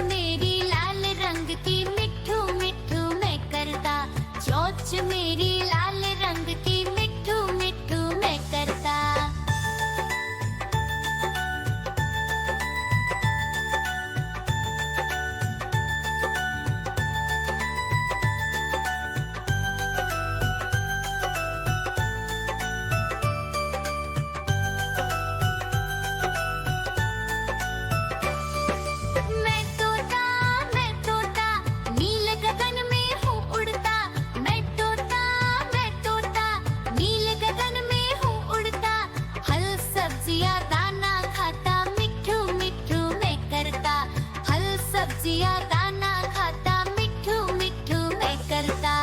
मेरी लाल रंग की मिठू मिठू मैं करता, चोंच मेरी लाल रंग की मिठू मिठू मैं करता। मैं तोता नील गगन में हूँ उड़ता। मैं तोता नील गगन में हूँ उड़ता। हल सब्जियाँ दाना खाता, मिठू मिठू मैं करता। हल सब्जियाँ दाना खाता, मिठू मिठू मैं करता।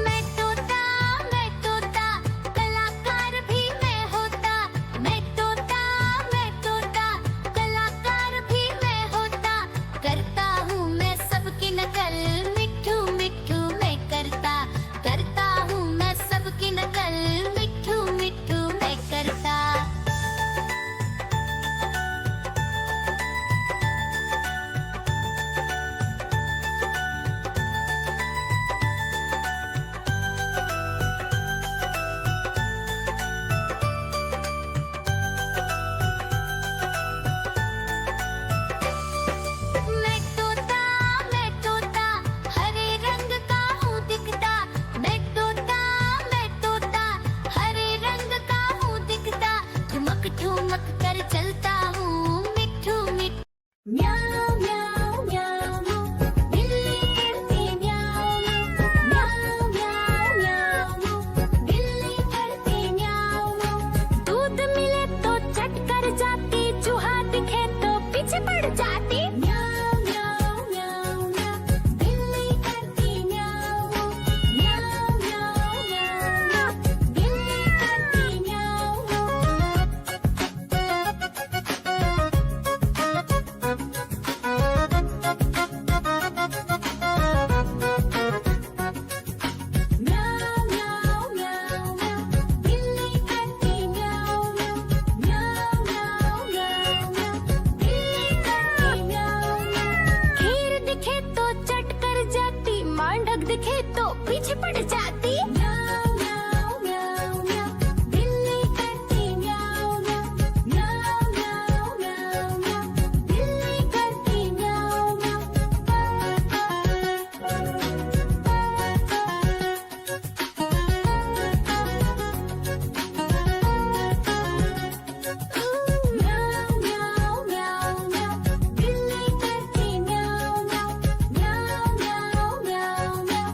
मैं तोता कलाकार भी मैं होता। मैं तोता कलाकार भी मैं होता। करता हूँ मैं सबकी नकल, मिठू मिठू मैं करता। करता हूँ मैं सबकी नकल, मिठू मिठू मैं करता। मैं तोता हरे रंग का हूँ दिखता। मैं तोता हरे रंग का हूँ दिखता। ठुमक ठुमक कर चलता हूँ, मिठू मिठू। म्याऊं म्याऊं म्याऊं बिल्ली करती म्याऊं म्याऊं म्याऊं म्याऊं बिल्ली करती म्याऊं। दूध मिले तो चट कर जाती, चूहा दिखे तो पीछे पड़ जाती। म्याऊं म्याऊं म्याऊं म्याऊं बिल्ली करती म्याऊं म्याऊं म्याऊं म्याऊं बिल्ली करती म्याऊं। म्याऊं म्याऊं म्याऊं म्याऊं बिल्ली करती म्याऊं म्याऊं म्याऊं म्याऊं म्याऊं बिल्ली करती म्याऊं। खीर दिखे तो चट कर जाती, मांडक दिखे तो पीछे पड़ जाती। म्याऊं म्याऊं म्याऊं म्याऊं बिल्ली करती म्याऊं म्याऊं म्याऊं म्याऊं म्याऊं बिल्ली करती म्याऊं म्याऊं। म्याऊं म्याऊं म्याऊं म्याऊं बिल्ली करती म्याऊं म्याऊं म्याऊं म्याऊं म्याऊं।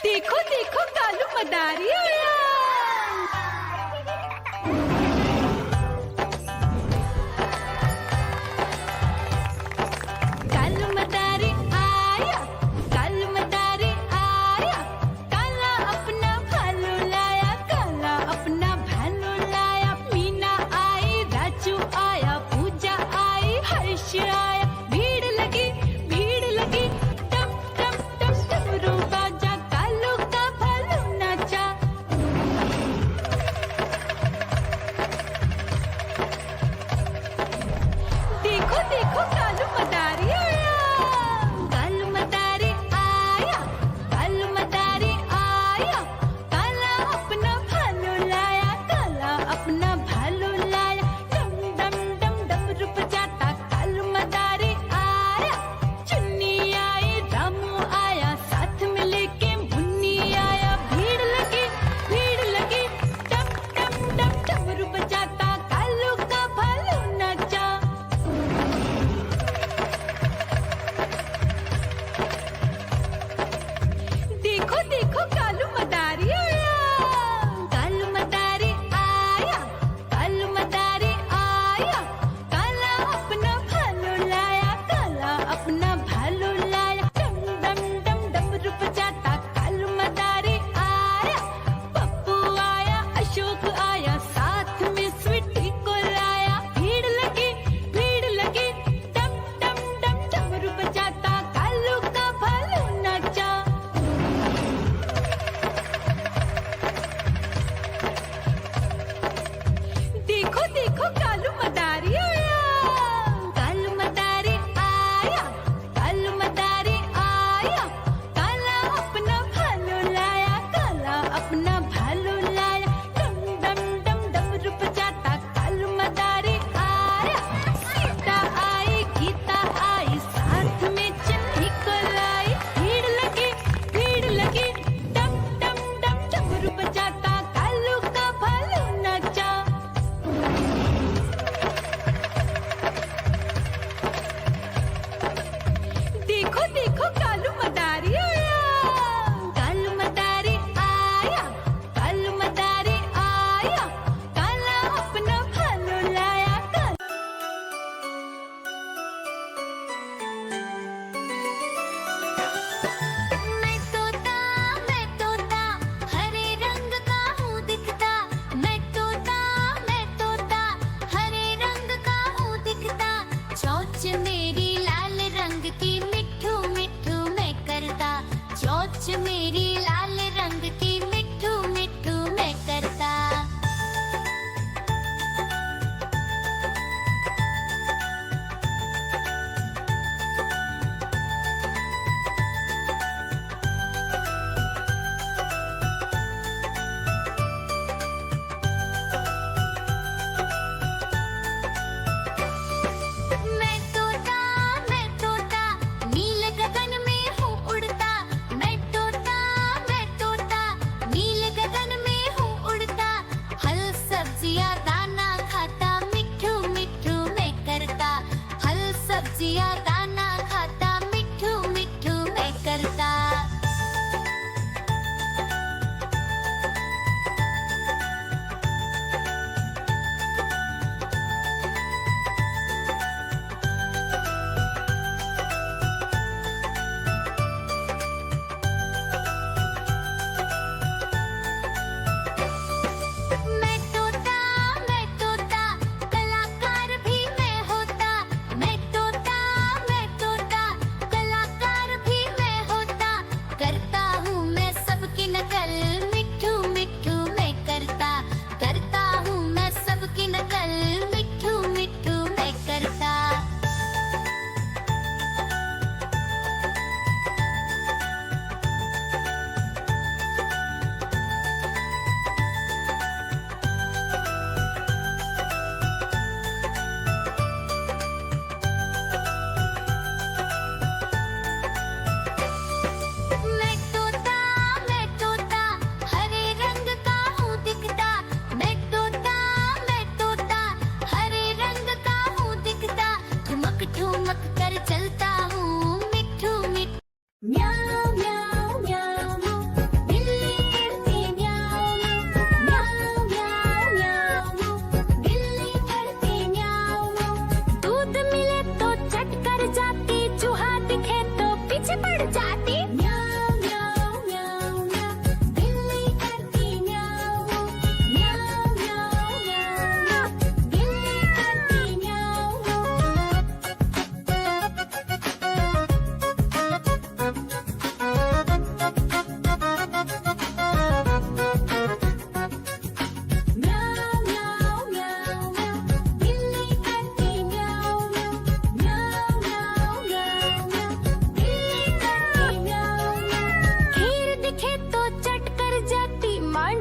देखो देखो कालू मदारी आया। कालू मदारी आया, कालू मदारी आया। काला अपना भालू लाया, काला अपना भालू लाया। मीना आई, राजू आया, पूजा आई, हर्ष आया। भीड़ लगी टप टप टप डमरू बाजा। कालू का भालू नाचा,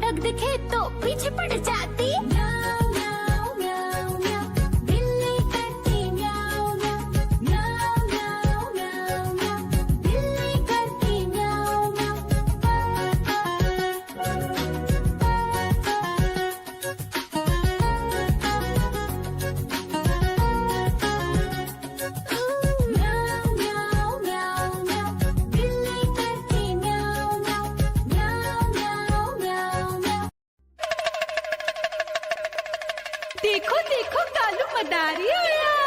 मेंढक दिखे तो पीछे पड़ जाती। म्याऊं म्याऊं म्याऊं म्याऊं, बिल्ली करती म्याऊं म्याऊं। म्याऊं म्याऊं म्याऊं म्याऊं, बिल्ली करती म्याऊं म्याऊं। म्याऊं म्याऊं म्याऊं म्याऊं, बिल्ली करती म्याऊं म्याऊं। म्याऊं म्याऊं म्याऊं म्याऊं। देखो देखो कालू मदारी आया।